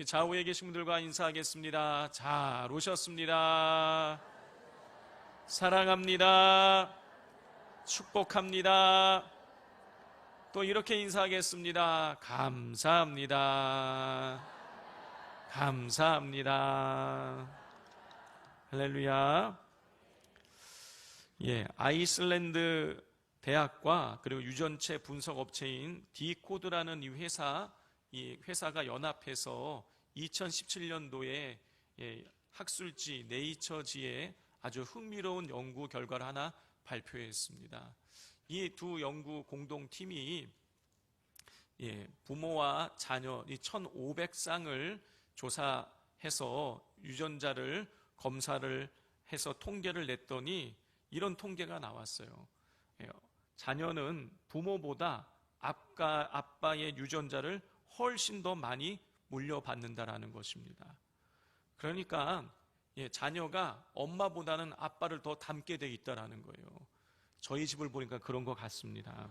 좌우에 계신 분들과 인사하겠습니다. 잘 오셨습니다. 사랑합니다. 축복합니다. 또 이렇게 인사하겠습니다. 감사합니다. 감사합니다. 할렐루야. 아이슬란드 대학과 그리고 유전체 분석 업체인 디코드라는 이 회사가 연합해서 2017년도에 학술지 네이처지에 아주 흥미로운 연구 결과를 하나 발표했습니다. 이 두 연구 공동팀이 부모와 자녀 1,500쌍을 조사해서 유전자를 검사를 해서 통계를 냈더니 이런 통계가 나왔어요. 자녀는 부모보다 아빠의 유전자를 훨씬 더 많이 물려받는다라는 것입니다. 그러니까 자녀가 엄마보다는 아빠를 더 닮게 돼 있다라는 거예요. 저희 집을 보니까 그런 것 같습니다.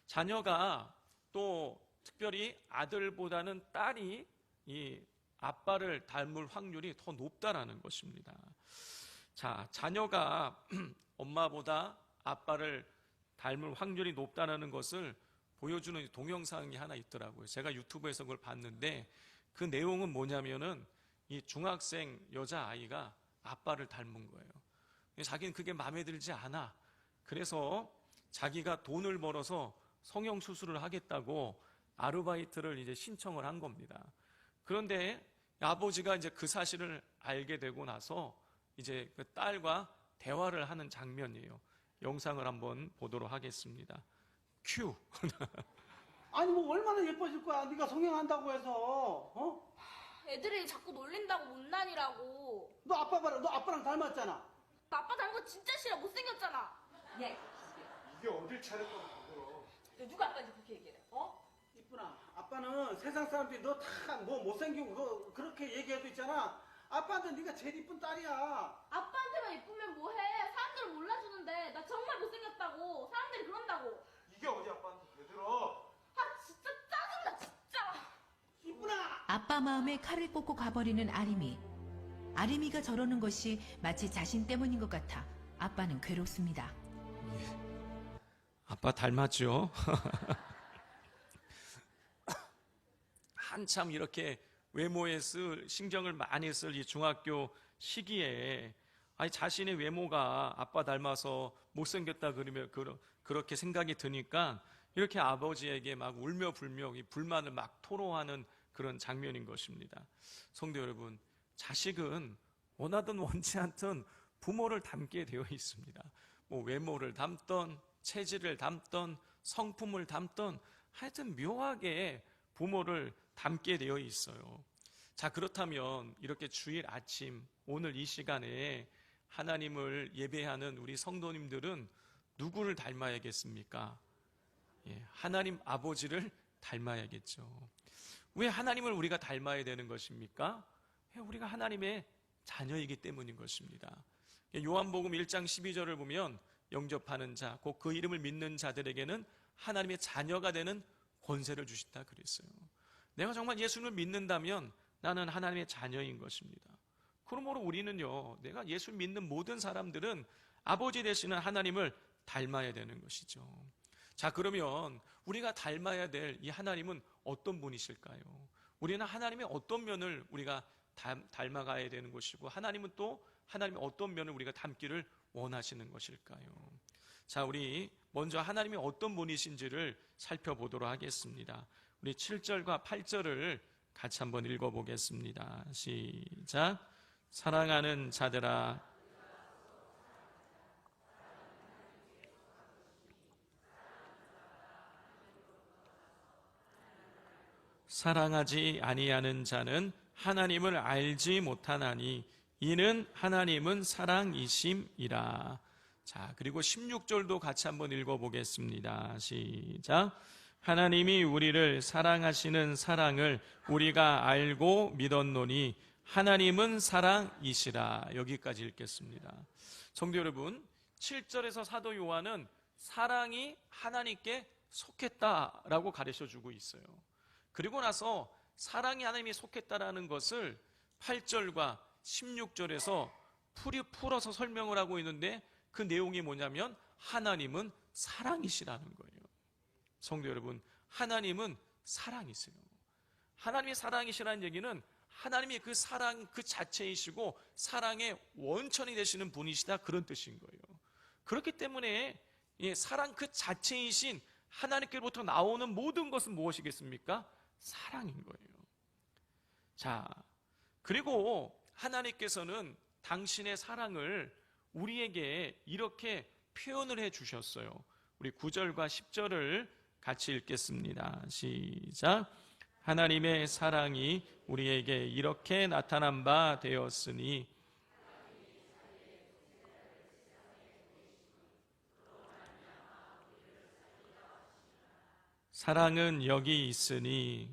자녀가 또 특별히 아들보다는 딸이 이 아빠를 닮을 확률이 더 높다라는 것입니다. 자, 자녀가 엄마보다 아빠를 닮을 확률이 높다는 것을 보여주는 동영상이 하나 있더라고요. 제가 유튜브에서 그걸 봤는데 그 내용은 뭐냐면은 이 중학생 여자아이가 아빠를 닮은 거예요. 자기는 그게 마음에 들지 않아. 그래서 자기가 돈을 벌어서 성형수술을 하겠다고 아르바이트를 이제 신청을 한 겁니다. 그런데 아버지가 이제 그 사실을 알게 되고 나서 이제 그 딸과 대화를 하는 장면이에요. 영상을 한번 보도록 하겠습니다. 큐. 아니 뭐 얼마나 예뻐질 거야. 네가 성형한다고 해서. 애들이 자꾸 놀린다고 못난이라고. 너 아빠 봐라. 너 아빠랑 닮았잖아. 나 아빠 닮은 거 진짜 싫어. 못생겼잖아. 야, 이게 어딜 차릴 거면 그거로. 누가 아빠한테 그렇게 얘기해? 이쁘나. 아빠는 세상 사람들이 너 다 뭐 못생기고 그렇게 얘기해도 있잖아. 아빠한테 네가 제일 이쁜 딸이야. 아빠한테만 예쁘면 뭐해? 사람들은 몰라주는데 나 정말 못생겼다고. 사람들이 그런다고. 이게 어디 아빠한테 대들어? 아 진짜 짜증나 진짜. 이쁘나. 아빠 마음에 칼을 꽂고 가버리는 아림이. 아림이가 저러는 것이 마치 자신 때문인 것 같아 아빠는 괴롭습니다. 아빠 닮았죠? 한참 이렇게 외모에 신경을 많이 쓸 이 중학교 시기에 자신의 외모가 아빠 닮아서 못생겼다 그러면 그렇게 생각이 드니까 이렇게 아버지에게 막 울며 불며 이 불만을 막 토로하는 그런 장면인 것입니다. 성도 여러분, 자식은 원하든 원치 않든 부모를 닮게 되어 있습니다. 뭐 외모를 닮던 체질을 닮던 성품을 닮던 하여튼 묘하게 부모를 닮게 되어 있어요. 자, 그렇다면 이렇게 주일 아침 오늘 이 시간에 하나님을 예배하는 우리 성도님들은 누구를 닮아야겠습니까? 하나님 아버지를 닮아야겠죠. 왜 하나님을 우리가 닮아야 되는 것입니까? 우리가 하나님의 자녀이기 때문인 것입니다. 요한복음 1장 12절을 보면 영접하는 자, 곧 그 이름을 믿는 자들에게는 하나님의 자녀가 되는 권세를 주신다 그랬어요. 내가 정말 예수님을 믿는다면 나는 하나님의 자녀인 것입니다. 그러므로 우리는요, 내가 예수 믿는 모든 사람들은 아버지 되시는 하나님을 닮아야 되는 것이죠. 자, 그러면 우리가 닮아야 될 이 하나님은 어떤 분이실까요? 우리는 하나님의 어떤 면을 우리가 닮아가야 되는 것이고, 하나님은 또 하나님의 어떤 면을 우리가 닮기를 원하시는 것일까요? 자, 우리 먼저 하나님이 어떤 분이신지를 살펴보도록 하겠습니다. 우리 7절과 8절을 같이 한번 읽어보겠습니다. 시작. 사랑하는 자들아, 사랑하지 아니하는 자는 하나님을 알지 못하나니 이는 하나님은 사랑이심이라. 자, 그리고 16절도 같이 한번 읽어보겠습니다. 시작. 하나님이 우리를 사랑하시는 사랑을 우리가 알고 믿었노니 하나님은 사랑이시라. 여기까지 읽겠습니다. 성도 여러분, 7절에서 사도 요한은 사랑이 하나님께 속했다라고 가르쳐주고 있어요. 그리고 나서 사랑이 하나님이 속했다라는 것을 8절과 16절에서 풀어서 설명을 하고 있는데 그 내용이 뭐냐면 하나님은 사랑이시라는 거예요. 성도 여러분, 하나님은 사랑이세요. 하나님이 사랑이시라는 얘기는 하나님이 그 사랑 그 자체이시고 사랑의 원천이 되시는 분이시다, 그런 뜻인 거예요. 그렇기 때문에 사랑 그 자체이신 하나님께로부터 나오는 모든 것은 무엇이겠습니까? 사랑인 거예요. 자, 그리고 하나님께서는 당신의 사랑을 우리에게 이렇게 표현을 해 주셨어요. 우리 9절과 10절을 같이 읽겠습니다. 시작. 하나님의 사랑이 우리에게 이렇게 나타난 바 되었으니 사랑은 여기 있으니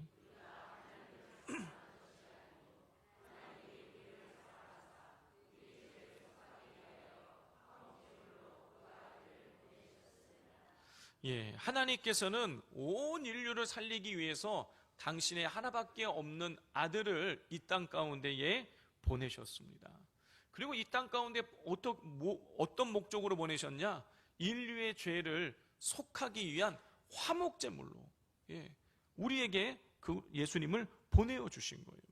하나님께서는 온 인류를 살리기 위해서 당신의 하나밖에 없는 아들을 이 땅 가운데에 보내셨습니다. 그리고 이 땅 가운데 어떤 목적으로 보내셨냐? 인류의 죄를 속하기 위한 화목제물로 우리에게 그 예수님을 보내주신 거예요.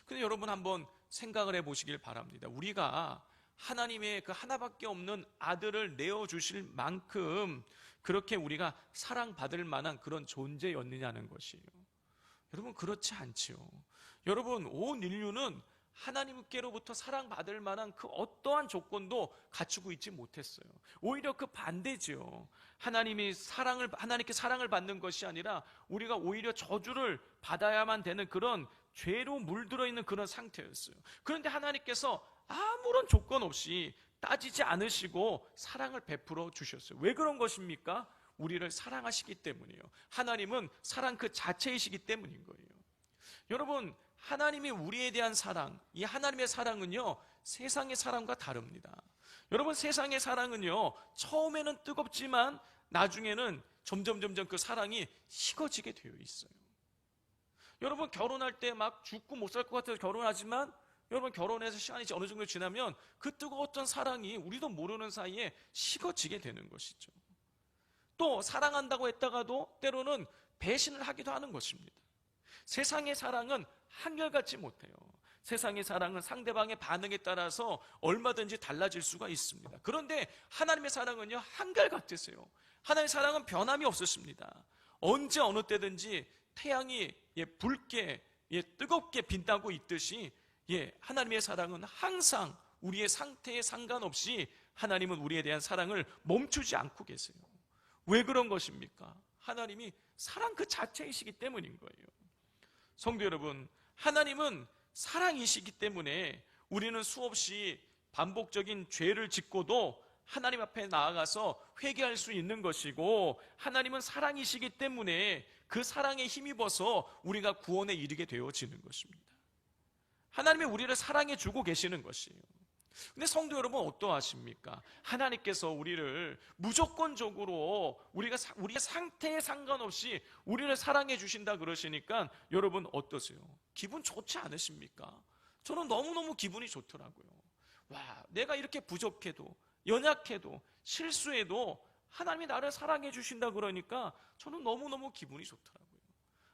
근데 여러분 한번 생각을 해보시길 바랍니다. 우리가 하나님의 그 하나밖에 없는 아들을 내어주실 만큼 그렇게 우리가 사랑받을 만한 그런 존재였느냐는 것이에요. 여러분, 그렇지 않지요. 여러분, 온 인류는 하나님께로부터 사랑받을 만한 그 어떠한 조건도 갖추고 있지 못했어요. 오히려 그 반대지요. 하나님께 사랑을 받는 것이 아니라 우리가 오히려 저주를 받아야만 되는 그런 죄로 물들어 있는 그런 상태였어요. 그런데 하나님께서 아무런 조건 없이 따지지 않으시고 사랑을 베풀어 주셨어요. 왜 그런 것입니까? 우리를 사랑하시기 때문이에요. 하나님은 사랑 그 자체이시기 때문인 거예요. 여러분, 하나님이 우리에 대한 사랑, 이 하나님의 사랑은요, 세상의 사랑과 다릅니다. 여러분, 세상의 사랑은요, 처음에는 뜨겁지만 나중에는 점점 그 사랑이 식어지게 되어 있어요. 여러분, 결혼할 때 막 죽고 못 살 것 같아서 결혼하지만 여러분, 결혼해서 시간이 어느 정도 지나면 그 뜨거웠던 사랑이 우리도 모르는 사이에 식어지게 되는 것이죠. 또 사랑한다고 했다가도 때로는 배신을 하기도 하는 것입니다. 세상의 사랑은 한결같지 못해요. 세상의 사랑은 상대방의 반응에 따라서 얼마든지 달라질 수가 있습니다. 그런데 하나님의 사랑은요, 한결같으세요. 하나님의 사랑은 변함이 없으십니다. 언제 어느 때든지 태양이 붉게 뜨겁게 빛나고 있듯이 하나님의 사랑은 항상 우리의 상태에 상관없이 하나님은 우리에 대한 사랑을 멈추지 않고 계세요. 왜 그런 것입니까? 하나님이 사랑 그 자체이시기 때문인 거예요. 성도 여러분, 하나님은 사랑이시기 때문에 우리는 수없이 반복적인 죄를 짓고도 하나님 앞에 나아가서 회개할 수 있는 것이고, 하나님은 사랑이시기 때문에 그 사랑에 힘입어서 우리가 구원에 이르게 되어지는 것입니다. 하나님이 우리를 사랑해 주고 계시는 것이에요. 근데 성도 여러분, 어떠하십니까? 하나님께서 우리를 무조건적으로 우리의 상태에 상관없이 우리를 사랑해 주신다 그러시니까 여러분 어떠세요? 기분 좋지 않으십니까? 저는 너무너무 기분이 좋더라고요. 와, 내가 이렇게 부족해도 연약해도 실수해도 하나님이 나를 사랑해 주신다 그러니까 저는 너무너무 기분이 좋더라고요.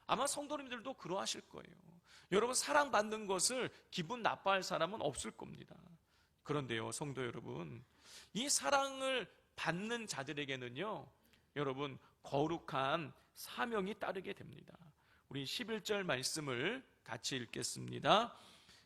아마 성도님들도 그러하실 거예요. 여러분, 사랑받는 것을 기분 나빠할 사람은 없을 겁니다. 그런데요, 성도 여러분, 이 사랑을 받는 자들에게는요, 여러분, 거룩한 사명이 따르게 됩니다. 우리 11절 말씀을 같이 읽겠습니다.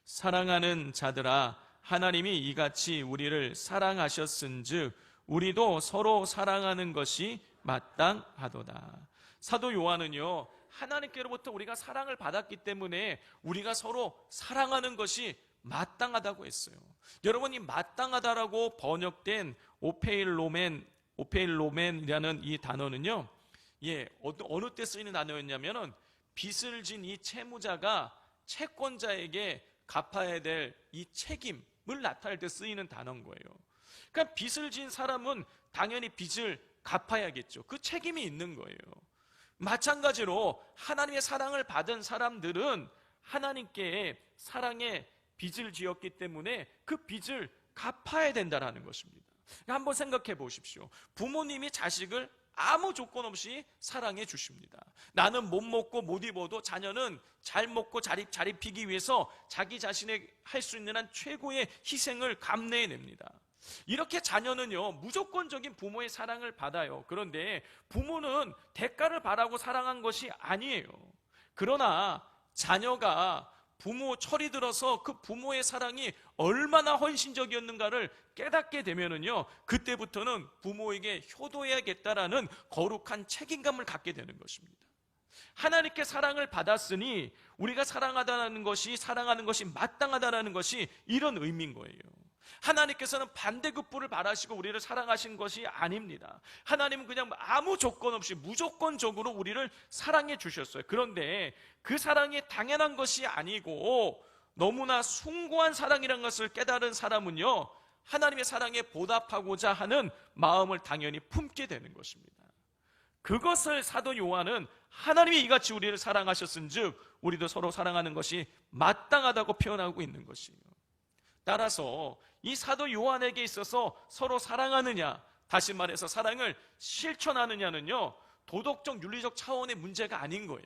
사랑하는 자들아, 하나님이 이같이 우리를 사랑하셨은즉 우리도 서로 사랑하는 것이 마땅하도다. 사도 요한은요, 하나님께로부터 우리가 사랑을 받았기 때문에 우리가 서로 사랑하는 것이 마땅하다고 했어요. 여러분, 이 마땅하다라고 번역된 오페일로멘이라는 이 단어는요, 어느 때 쓰이는 단어였냐면은 빚을 진 이 채무자가 채권자에게 갚아야 될 이 책임을 나타낼 때 쓰이는 단어인 거예요. 그러니까 빚을 진 사람은 당연히 빚을 갚아야겠죠. 그 책임이 있는 거예요. 마찬가지로 하나님의 사랑을 받은 사람들은 하나님께 사랑의 빚을 지었기 때문에 그 빚을 갚아야 된다는 것입니다. 한번 생각해 보십시오. 부모님이 자식을 아무 조건 없이 사랑해 주십니다. 나는 못 먹고 못 입어도 자녀는 잘 먹고 잘 입히기 위해서 자기 자신의 할 수 있는 한 최고의 희생을 감내해냅니다. 이렇게 자녀는요, 무조건적인 부모의 사랑을 받아요. 그런데 부모는 대가를 바라고 사랑한 것이 아니에요. 그러나 자녀가 부모 철이 들어서 그 부모의 사랑이 얼마나 헌신적이었는가를 깨닫게 되면은요, 그때부터는 부모에게 효도해야겠다라는 거룩한 책임감을 갖게 되는 것입니다. 하나님께 사랑을 받았으니 우리가 사랑하는 것이 마땅하다라는 것이 이런 의미인 거예요. 하나님께서는 반대급부를 바라시고 우리를 사랑하신 것이 아닙니다. 하나님은 그냥 아무 조건 없이 무조건적으로 우리를 사랑해 주셨어요. 그런데 그 사랑이 당연한 것이 아니고 너무나 숭고한 사랑이라는 것을 깨달은 사람은요, 하나님의 사랑에 보답하고자 하는 마음을 당연히 품게 되는 것입니다. 그것을 사도 요한은 하나님이 이같이 우리를 사랑하셨은즉 우리도 서로 사랑하는 것이 마땅하다고 표현하고 있는 것이에요. 따라서 이 사도 요한에게 있어서 서로 사랑하느냐, 다시 말해서 사랑을 실천하느냐는요, 도덕적 윤리적 차원의 문제가 아닌 거예요.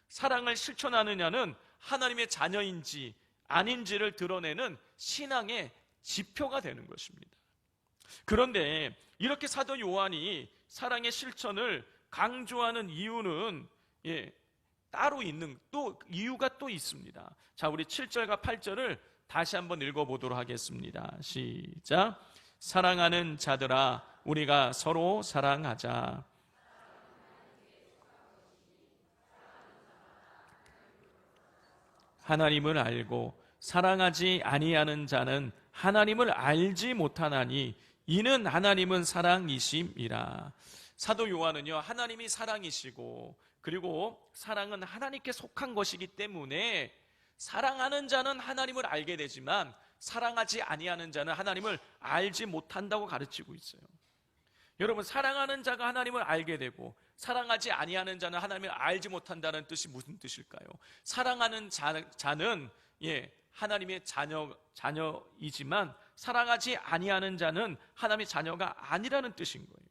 사랑을 실천하느냐는 하나님의 자녀인지 아닌지를 드러내는 신앙의 지표가 되는 것입니다. 그런데 이렇게 사도 요한이 사랑의 실천을 강조하는 이유는 따로 있는 또 이유가 또 있습니다. 자, 우리 7절과 8절을 다시 한번 읽어보도록 하겠습니다. 시작. 사랑하는 자들아, 우리가 서로 사랑하자. 하나님을 알고 사랑하지 아니하는 자는 하나님을 알지 못하나니 이는 하나님은 사랑이심이라. 사도 요한은요, 하나님이 사랑이시고 그리고 사랑은 하나님께 속한 것이기 때문에 사랑하는 자는 하나님을 알게 되지만 사랑하지 아니하는 자는 하나님을 알지 못한다고 가르치고 있어요. 여러분, 사랑하는 자가 하나님을 알게 되고 사랑하지 아니하는 자는 하나님을 알지 못한다는 뜻이 무슨 뜻일까요? 사랑하는 자는 하나님의 자녀이지만 사랑하지 아니하는 자는 하나님의 자녀가 아니라는 뜻인 거예요.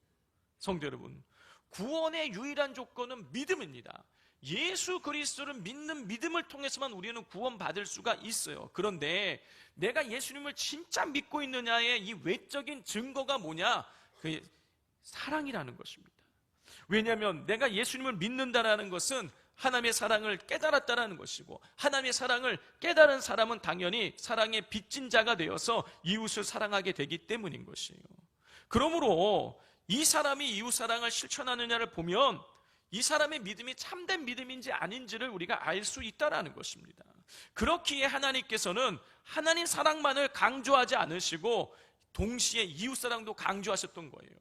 성도 여러분, 구원의 유일한 조건은 믿음입니다. 예수 그리스도를 믿는 믿음을 통해서만 우리는 구원받을 수가 있어요. 그런데 내가 예수님을 진짜 믿고 있느냐의 이 외적인 증거가 뭐냐? 그게 사랑이라는 것입니다. 왜냐하면 내가 예수님을 믿는다라는 것은 하나님의 사랑을 깨달았다라는 것이고, 하나님의 사랑을 깨달은 사람은 당연히 사랑의 빚진 자가 되어서 이웃을 사랑하게 되기 때문인 것이에요. 그러므로 이 사람이 이웃 사랑을 실천하느냐를 보면 이 사람의 믿음이 참된 믿음인지 아닌지를 우리가 알 수 있다라는 것입니다. 그렇기에 하나님께서는 하나님 사랑만을 강조하지 않으시고 동시에 이웃 사랑도 강조하셨던 거예요.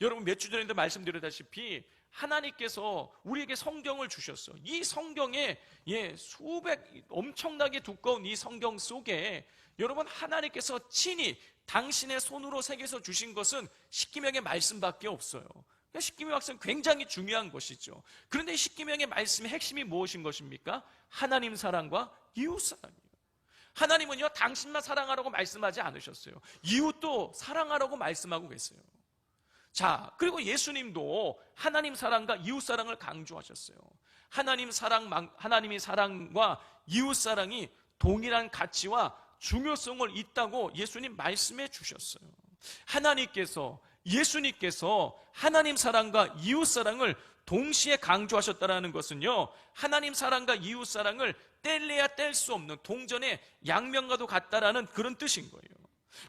여러분, 몇 주 전에도 말씀드렸다시피 하나님께서 우리에게 성경을 주셨어요. 이 성경에 엄청나게 두꺼운 이 성경 속에 여러분, 하나님께서 친히 당신의 손으로 새겨서 주신 것은 십계명의 말씀밖에 없어요. 십계명 말씀은 굉장히 중요한 것이죠. 그런데 십계명의 말씀의 핵심이 무엇인 것입니까? 하나님 사랑과 이웃 사랑이에요. 하나님은요, 당신만 사랑하라고 말씀하지 않으셨어요. 이웃도 사랑하라고 말씀하고 계세요. 자, 그리고 예수님도 하나님 사랑과 이웃 사랑을 강조하셨어요. 하나님의 사랑과 이웃 사랑이 동일한 가치와 중요성을 있다고 예수님 말씀해 주셨어요. 예수님께서 하나님 사랑과 이웃 사랑을 동시에 강조하셨다는 것은요, 하나님 사랑과 이웃 사랑을 뗄래야 뗄 수 없는 동전의 양면과도 같다라는 그런 뜻인 거예요.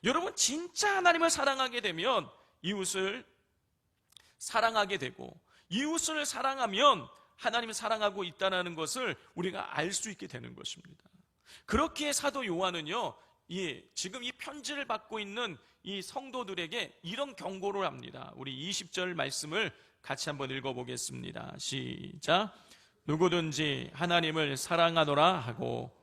여러분, 진짜 하나님을 사랑하게 되면 이웃을 사랑하게 되고, 이웃을 사랑하면 하나님을 사랑하고 있다는 것을 우리가 알 수 있게 되는 것입니다. 그렇기에 사도 요한은요, 지금 이 편지를 받고 있는 이 성도들에게 이런 경고를 합니다. 우리 20절 말씀을 같이 한번 읽어보겠습니다. 시작. 누구든지 하나님을 사랑하노라 하고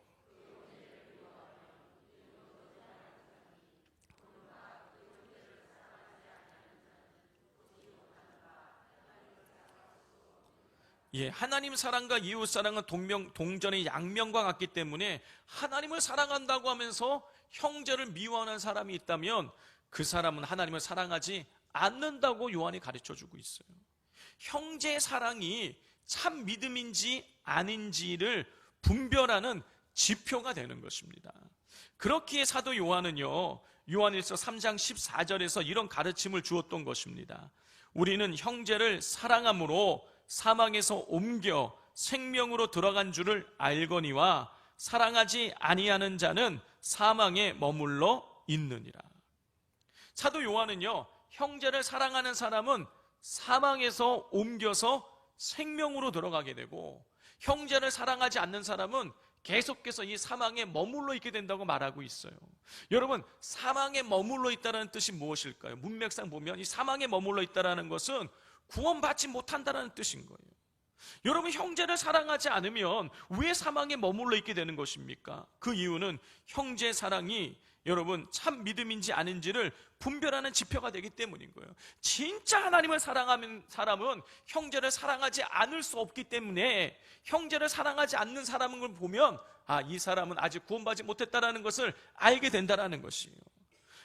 예, 하나님 사랑과 이웃 사랑은 동전의 양면과 같기 때문에 하나님을 사랑한다고 하면서 형제를 미워하는 사람이 있다면 그 사람은 하나님을 사랑하지 않는다고 요한이 가르쳐주고 있어요. 형제 사랑이 참 믿음인지 아닌지를 분별하는 지표가 되는 것입니다. 그렇기에 사도 요한은요, 요한일서 3장 14절에서 이런 가르침을 주었던 것입니다. 우리는 형제를 사랑함으로 사망에서 옮겨 생명으로 들어간 줄을 알거니와 사랑하지 아니하는 자는 사망에 머물러 있느니라. 사도 요한은요, 형제를 사랑하는 사람은 사망에서 옮겨서 생명으로 들어가게 되고, 형제를 사랑하지 않는 사람은 계속해서 이 사망에 머물러 있게 된다고 말하고 있어요. 여러분, 사망에 머물러 있다는 뜻이 무엇일까요? 문맥상 보면 이 사망에 머물러 있다는 것은 구원받지 못한다는 뜻인 거예요. 여러분, 형제를 사랑하지 않으면 왜 사망에 머물러 있게 되는 것입니까? 그 이유는 형제 사랑이 여러분 참 믿음인지 아닌지를 분별하는 지표가 되기 때문인 거예요. 진짜 하나님을 사랑하는 사람은 형제를 사랑하지 않을 수 없기 때문에 형제를 사랑하지 않는 사람을 보면 이 사람은 아직 구원받지 못했다는 것을 알게 된다는 것이에요.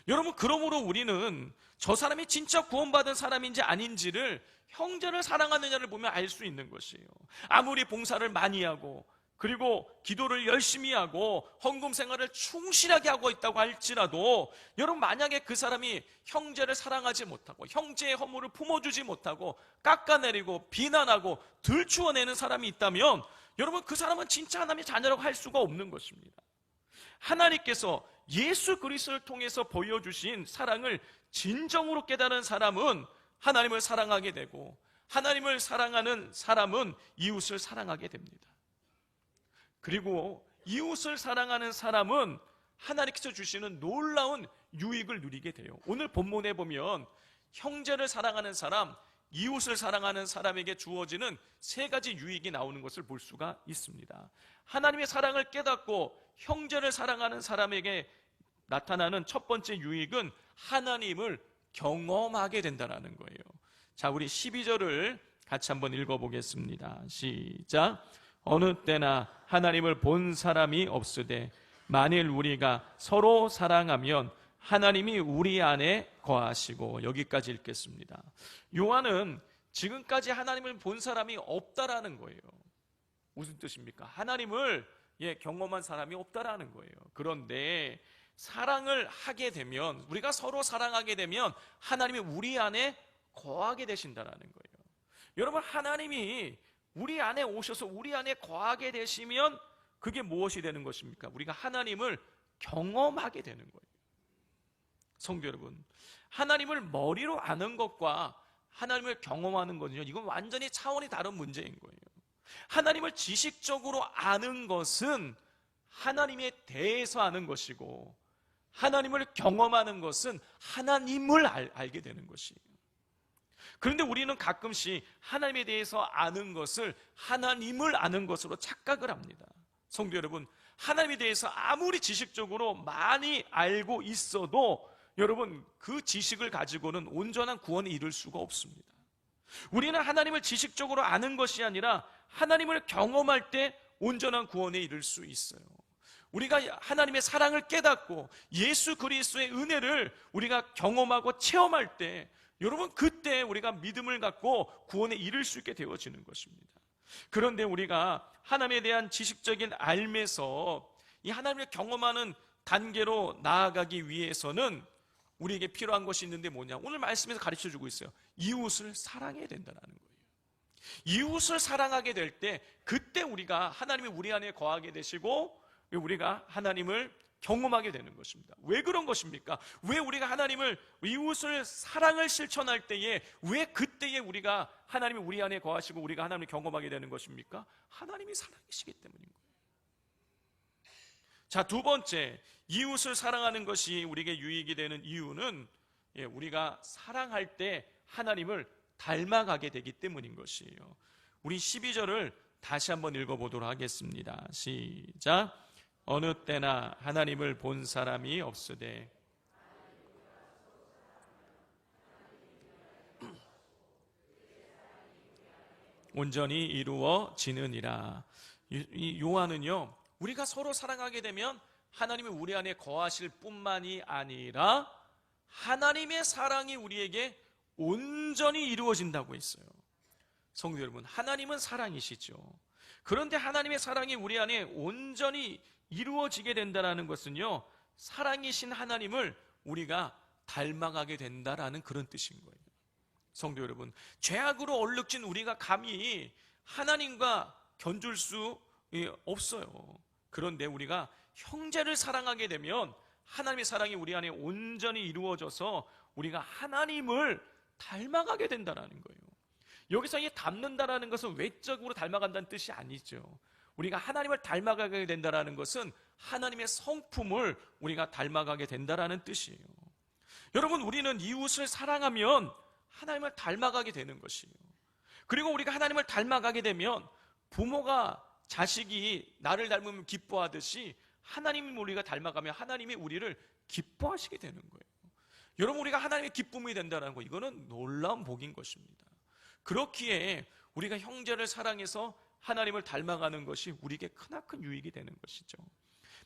여러분, 그러므로 우리는 저 사람이 진짜 구원받은 사람인지 아닌지를 형제를 사랑하느냐를 보면 알 수 있는 것이에요. 아무리 봉사를 많이 하고 그리고 기도를 열심히 하고 헌금 생활을 충실하게 하고 있다고 할지라도 여러분, 만약에 그 사람이 형제를 사랑하지 못하고 형제의 허물을 품어주지 못하고 깎아내리고 비난하고 들추어내는 사람이 있다면 여러분, 그 사람은 진짜 하나님의 자녀라고 할 수가 없는 것입니다. 하나님께서 예수 그리스도를 통해서 보여주신 사랑을 진정으로 깨달은 사람은 하나님을 사랑하게 되고, 하나님을 사랑하는 사람은 이웃을 사랑하게 됩니다. 그리고 이웃을 사랑하는 사람은 하나님께서 주시는 놀라운 유익을 누리게 돼요. 오늘 본문에 보면 형제를 사랑하는 사람, 이웃을 사랑하는 사람에게 주어지는 세 가지 유익이 나오는 것을 볼 수가 있습니다. 하나님의 사랑을 깨닫고 형제를 사랑하는 사람에게 나타나는 첫 번째 유익은 하나님을 경험하게 된다는 거예요. 자, 우리 12절을 같이 한번 읽어보겠습니다. 시작. 어느 때나 하나님을 본 사람이 없으되 만일 우리가 서로 사랑하면 하나님이 우리 안에 거하시고. 여기까지 읽겠습니다. 요한은 지금까지 하나님을 본 사람이 없다라는 거예요. 무슨 뜻입니까? 하나님을 경험한 사람이 없다라는 거예요. 그런데 사랑을 하게 되면, 우리가 서로 사랑하게 되면 하나님이 우리 안에 거하게 되신다라는 거예요. 여러분, 하나님이 우리 안에 오셔서 우리 안에 거하게 되시면 그게 무엇이 되는 것입니까? 우리가 하나님을 경험하게 되는 거예요. 성도 여러분, 하나님을 머리로 아는 것과 하나님을 경험하는 거는요, 이건 완전히 차원이 다른 문제인 거예요. 하나님을 지식적으로 아는 것은 하나님에 대해서 아는 것이고, 하나님을 경험하는 것은 하나님을 알게 되는 것이에요. 그런데 우리는 가끔씩 하나님에 대해서 아는 것을 하나님을 아는 것으로 착각을 합니다. 성도 여러분, 하나님에 대해서 아무리 지식적으로 많이 알고 있어도 여러분, 그 지식을 가지고는 온전한 구원에 이를 수가 없습니다. 우리는 하나님을 지식적으로 아는 것이 아니라 하나님을 경험할 때 온전한 구원에 이를 수 있어요. 우리가 하나님의 사랑을 깨닫고 예수 그리스도의 은혜를 우리가 경험하고 체험할 때 여러분, 그때 우리가 믿음을 갖고 구원에 이를 수 있게 되어지는 것입니다. 그런데 우리가 하나님에 대한 지식적인 알면서 이 하나님을 경험하는 단계로 나아가기 위해서는 우리에게 필요한 것이 있는데 뭐냐? 오늘 말씀에서 가르쳐주고 있어요. 이웃을 사랑해야 된다는 거예요. 이웃을 사랑하게 될 때 그때 우리가 하나님이 우리 안에 거하게 되시고 우리가 하나님을 경험하게 되는 것입니다. 왜 그런 것입니까? 왜 우리가 하나님을, 이웃을 사랑을 실천할 때에 왜 그때에 우리가 하나님이 우리 안에 거하시고 우리가 하나님을 경험하게 되는 것입니까? 하나님이 사랑이시기 때문인 거예요. 자, 두 번째, 이웃을 사랑하는 것이 우리에게 유익이 되는 이유는 우리가 사랑할 때 하나님을 닮아가게 되기 때문인 것이에요. 우리 12절을 다시 한번 읽어보도록 하겠습니다. 시작. 어느 때나 하나님을 본 사람이 없으되 온전히 이루어지느니라. 이 요한은요, 우리가 서로 사랑하게 되면 하나님이 우리 안에 거하실 뿐만이 아니라 하나님의 사랑이 우리에게 온전히 이루어진다고 했어요. 성도 여러분, 하나님은 사랑이시죠. 그런데 하나님의 사랑이 우리 안에 온전히 이루어지게 된다는 것은요, 사랑이신 하나님을 우리가 닮아가게 된다라는 그런 뜻인 거예요. 성도 여러분, 죄악으로 얼룩진 우리가 감히 하나님과 견줄 수 없어요. 그런데 우리가 형제를 사랑하게 되면 하나님의 사랑이 우리 안에 온전히 이루어져서 우리가 하나님을 닮아가게 된다는 거예요. 여기서 이 닮는다라는 것은 외적으로 닮아간다는 뜻이 아니죠. 우리가 하나님을 닮아가게 된다는 것은 하나님의 성품을 우리가 닮아가게 된다는 뜻이에요. 여러분, 우리는 이웃을 사랑하면 하나님을 닮아가게 되는 것이에요. 그리고 우리가 하나님을 닮아가게 되면 부모가 자식이 나를 닮으면 기뻐하듯이 하나님을 우리가 닮아가면 하나님이 우리를 기뻐하시게 되는 거예요. 여러분, 우리가 하나님의 기쁨이 된다는 거, 이거는 놀라운 복인 것입니다. 그렇기에 우리가 형제를 사랑해서 하나님을 닮아가는 것이 우리에게 크나큰 유익이 되는 것이죠.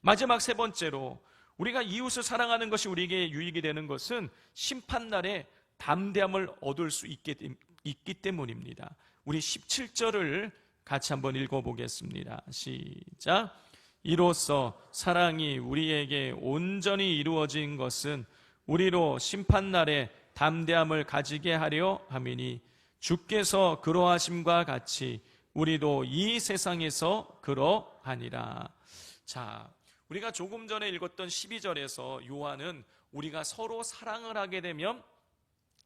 마지막 세 번째로 우리가 이웃을 사랑하는 것이 우리에게 유익이 되는 것은 심판날에 담대함을 얻을 수 있기 때문입니다. 우리 17절을 같이 한번 읽어보겠습니다. 시작. 이로써 사랑이 우리에게 온전히 이루어진 것은 우리로 심판날에 담대함을 가지게 하려 함이니 주께서 그러하심과 같이 우리도 이 세상에서 그러하니라. 자, 우리가 조금 전에 읽었던 12절에서 요한은 우리가 서로 사랑을 하게 되면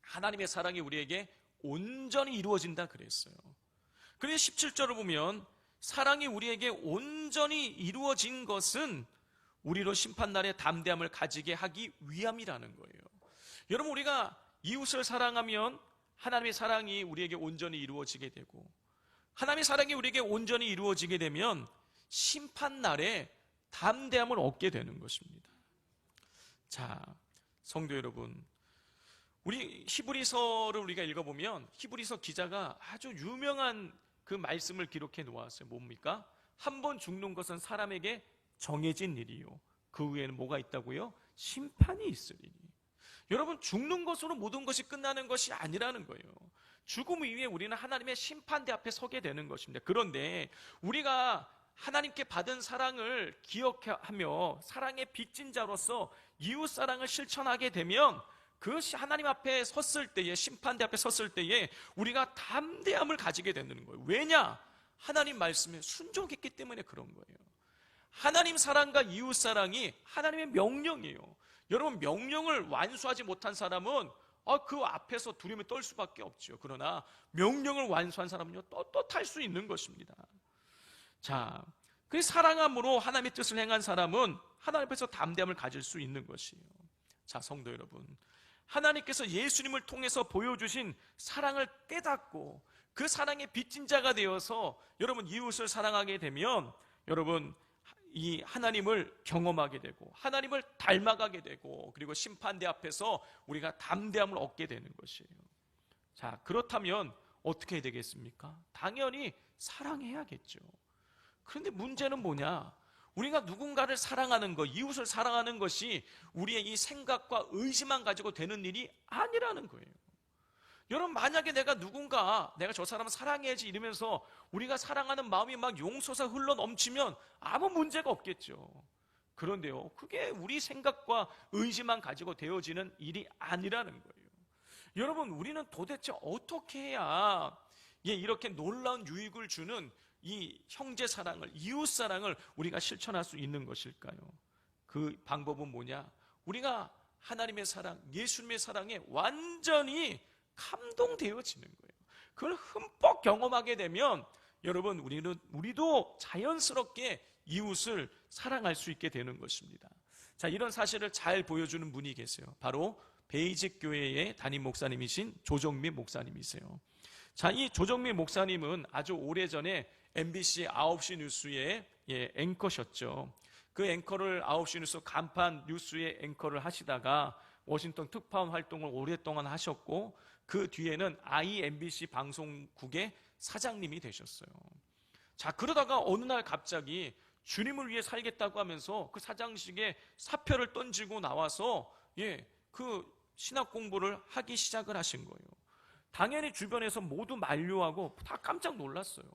하나님의 사랑이 우리에게 온전히 이루어진다 그랬어요. 그런데 17절을 보면 사랑이 우리에게 온전히 이루어진 것은 우리로 심판날에 담대함을 가지게 하기 위함이라는 거예요. 여러분, 우리가 이웃을 사랑하면 하나님의 사랑이 우리에게 온전히 이루어지게 되고, 하나님의 사랑이 우리에게 온전히 이루어지게 되면 심판날에 담대함을 얻게 되는 것입니다. 자, 성도 여러분, 우리 히브리서를 우리가 읽어보면 히브리서 기자가 아주 유명한 그 말씀을 기록해 놓았어요. 뭡니까? 한 번 죽는 것은 사람에게 정해진 일이요, 그 후에는 뭐가 있다고요? 심판이 있으리니. 여러분, 죽는 것으로 모든 것이 끝나는 것이 아니라는 거예요. 죽음 이후에 우리는 하나님의 심판대 앞에 서게 되는 것입니다. 그런데 우리가 하나님께 받은 사랑을 기억하며 사랑의 빚진 자로서 이웃 사랑을 실천하게 되면 그것이 하나님 앞에 섰을 때에, 심판대 앞에 섰을 때에 우리가 담대함을 가지게 되는 거예요. 왜냐? 하나님 말씀에 순종했기 때문에 그런 거예요. 하나님 사랑과 이웃 사랑이 하나님의 명령이에요. 여러분, 명령을 완수하지 못한 사람은 그 앞에서 두려움에 떨 수밖에 없죠. 그러나 명령을 완수한 사람은요, 떳떳할 수 있는 것입니다. 자, 그 사랑함으로 하나님의 뜻을 행한 사람은 하나님 앞에서 담대함을 가질 수 있는 것이에요. 자, 성도 여러분, 하나님께서 예수님을 통해서 보여주신 사랑을 깨닫고 그 사랑의 빚진 자가 되어서 여러분 이웃을 사랑하게 되면 여러분 이 하나님을 경험하게 되고 하나님을 닮아가게 되고 그리고 심판대 앞에서 우리가 담대함을 얻게 되는 것이에요. 자, 그렇다면 어떻게 해야 되겠습니까? 당연히 사랑해야겠죠. 그런데 문제는 뭐냐? 우리가 누군가를 사랑하는 것, 이웃을 사랑하는 것이 우리의 이 생각과 의지만 가지고 되는 일이 아니라는 거예요. 여러분, 만약에 내가 저 사람을 사랑해야지 이러면서 우리가 사랑하는 마음이 막 용솟아 흘러 넘치면 아무 문제가 없겠죠. 그런데요, 그게 우리 생각과 의지만 가지고 되어지는 일이 아니라는 거예요. 여러분, 우리는 도대체 어떻게 해야 이렇게 놀라운 유익을 주는 이 형제 사랑을, 이웃 사랑을 우리가 실천할 수 있는 것일까요? 그 방법은 뭐냐? 우리가 하나님의 사랑, 예수님의 사랑에 완전히 감동되어지는 거예요. 그걸 흠뻑 경험하게 되면 여러분 우리도 자연스럽게 이웃을 사랑할 수 있게 되는 것입니다. 자, 이런 사실을 잘 보여주는 분이 계세요. 바로 베이직 교회의 담임 목사님이신 조정미 목사님이세요. 자, 이 조정미 목사님은 아주 오래전에 MBC 9시 뉴스의 앵커셨죠. 그 앵커를 9시 뉴스 간판 뉴스의 앵커를 하시다가 워싱턴 특파원 활동을 오랫동안 하셨고 그 뒤에는 IMBC 방송국의 사장님이 되셨어요. 자, 그러다가 어느 날 갑자기 주님을 위해 살겠다고 하면서 그 사장직에 사표를 던지고 나와서 그 신학 공부를 하기 시작을 하신 거예요. 당연히 주변에서 모두 만류하고 다 깜짝 놀랐어요.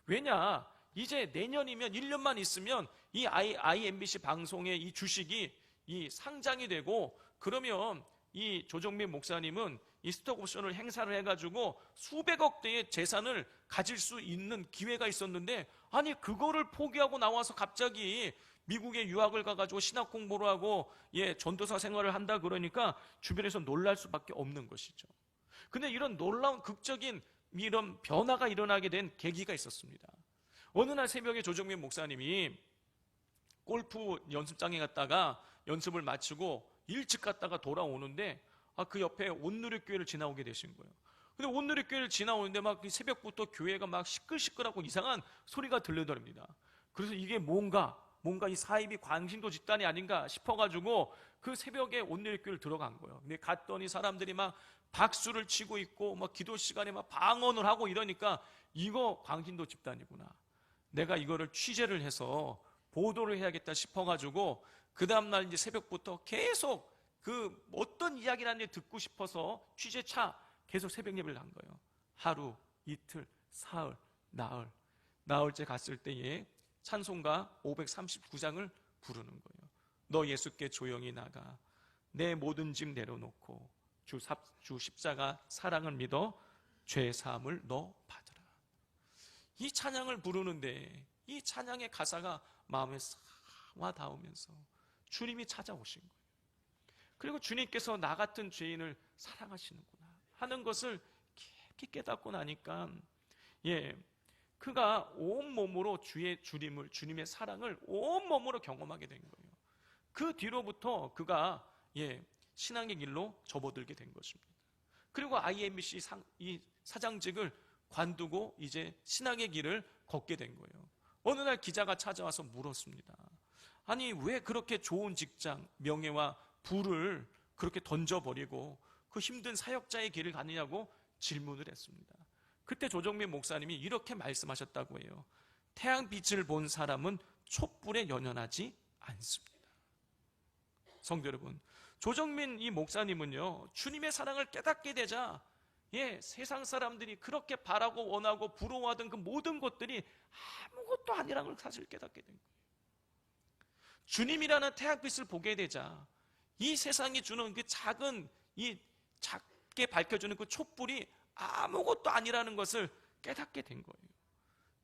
왜냐, 이제 내년이면 1년만 있으면 이 IMBC 방송의 이 주식이 이 상장이 되고, 그러면 이 조정민 목사님은 이 스톡 옵션을 행사를 해가지고 수백억 대의 재산을 가질 수 있는 기회가 있었는데, 아니 그거를 포기하고 나와서 갑자기 미국에 유학을 가가지고 신학 공부를 하고 전도사 생활을 한다 그러니까 주변에서 놀랄 수밖에 없는 것이죠. 근데 이런 놀라운 극적인 이런 변화가 일어나게 된 계기가 있었습니다. 어느 날 새벽에 조정민 목사님이 골프 연습장에 갔다가 연습을 마치고 일찍 갔다가 돌아오는데 그 옆에 온누리교회를 지나오게 되신 거예요. 근데 온누리교회를 지나오는데 막 새벽부터 교회가 막 시끌시끌하고 이상한 소리가 들리더랍니다. 그래서 이게 뭔가 이 사이비 광신도 집단이 아닌가 싶어가지고 그 새벽에 온누리교회를 들어간 거예요. 근데 갔더니 사람들이 막 박수를 치고 있고 막 기도 시간에 막 방언을 하고 이러니까 이거 광신도 집단이구나. 내가 이거를 취재를 해서 보도를 해야겠다 싶어가지고 그 다음날 이제 새벽부터 계속 그 어떤 이야기라는지 듣고 싶어서 취재차 계속 새벽 예배를 한 거예요. 하루, 이틀, 사흘, 나흘째 갔을 때에 찬송가 539장을 부르는 거예요. 너 예수께 조용히 나가, 내 모든 짐 내려놓고 주 십자가 사랑을 믿어 죄 사함을 너 받으라. 이 찬양을 부르는데 이 찬양의 가사가 마음에 싹 와 닿으면서 주님이 찾아오신 거예요. 그리고 주님께서 나 같은 죄인을 사랑하시는구나 하는 것을 깊이 깨닫고 나니까 그가 온몸으로 주님의 사랑을 온몸으로 경험하게 된 거예요. 그 뒤로부터 그가 신앙의 길로 접어들게 된 것입니다. 그리고 IMBC 이 사장직을 관두고 이제 신앙의 길을 걷게 된 거예요. 어느 날 기자가 찾아와서 물었습니다. 아니 왜 그렇게 좋은 직장, 명예와 부를 그렇게 던져버리고 그 힘든 사역자의 길을 가느냐고 질문을 했습니다. 그때 조정민 목사님이 이렇게 말씀하셨다고 해요. 태양빛을 본 사람은 촛불에 연연하지 않습니다. 성도 여러분, 조정민 이 목사님은요, 주님의 사랑을 깨닫게 되자 세상 사람들이 그렇게 바라고 원하고 부러워하던 그 모든 것들이 아무것도 아니라는 걸 사실 깨닫게 된 거예요. 주님이라는 태양빛을 보게 되자 이 세상이 주는 그 작게 밝혀주는 그 촛불이 아무것도 아니라는 것을 깨닫게 된 거예요.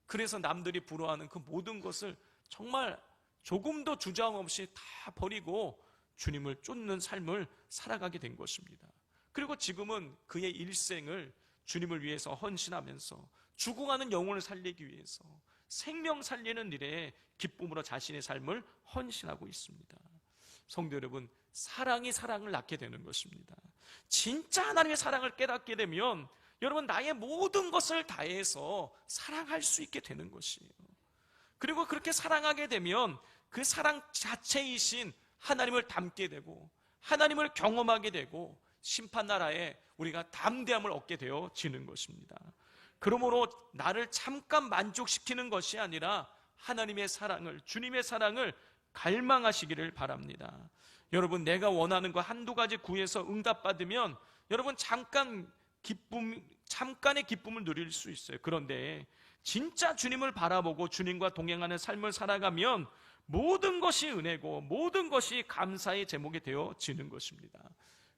그래서 남들이 부러워하는 그 모든 것을 정말 조금도 주저함 없이 다 버리고 주님을 쫓는 삶을 살아가게 된 것입니다. 그리고 지금은 그의 일생을 주님을 위해서 헌신하면서 죽어가는 영혼을 살리기 위해서 생명 살리는 일에 기쁨으로 자신의 삶을 헌신하고 있습니다. 성도 여러분, 사랑이 사랑을 낳게 되는 것입니다. 진짜 하나님의 사랑을 깨닫게 되면 여러분 나의 모든 것을 다해서 사랑할 수 있게 되는 것이에요. 그리고 그렇게 사랑하게 되면 그 사랑 자체이신 하나님을 닮게 되고 하나님을 경험하게 되고 심판나라에 우리가 담대함을 얻게 되어지는 것입니다. 그러므로 나를 잠깐 만족시키는 것이 아니라 하나님의 사랑을, 주님의 사랑을 갈망하시기를 바랍니다. 여러분, 내가 원하는 거 한두 가지 구해서 응답받으면 여러분 잠깐의 기쁨을 누릴 수 있어요. 그런데 진짜 주님을 바라보고 주님과 동행하는 삶을 살아가면 모든 것이 은혜고 모든 것이 감사의 제목이 되어지는 것입니다.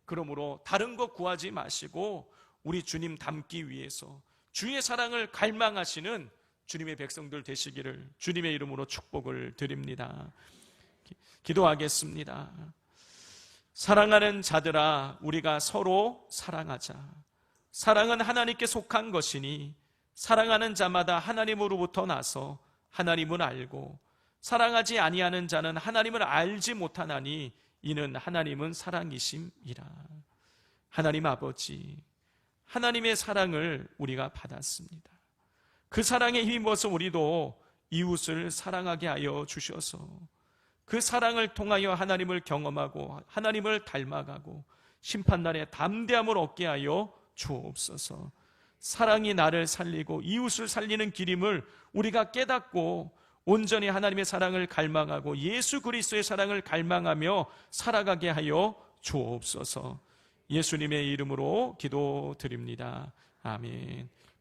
그러므로 다른 것 구하지 마시고 우리 주님 닮기 위해서 주의 사랑을 갈망하시는 주님의 백성들 되시기를 주님의 이름으로 축복을 드립니다. 기도하겠습니다. 사랑하는 자들아, 우리가 서로 사랑하자. 사랑은 하나님께 속한 것이니 사랑하는 자마다 하나님으로부터 나서 하나님을 알고 사랑하지 아니하는 자는 하나님을 알지 못하나니 이는 하나님은 사랑이심이라. 하나님 아버지, 하나님의 사랑을 우리가 받았습니다. 그 사랑에 힘입어서 우리도 이웃을 사랑하게 하여 주셔서 그 사랑을 통하여 하나님을 경험하고 하나님을 닮아가고 심판날에 담대함을 얻게 하여 주옵소서. 사랑이 나를 살리고 이웃을 살리는 길임을 우리가 깨닫고 온전히 하나님의 사랑을 갈망하고 예수 그리스도의 사랑을 갈망하며 살아가게 하여 주옵소서. 예수님의 이름으로 기도드립니다. 아멘.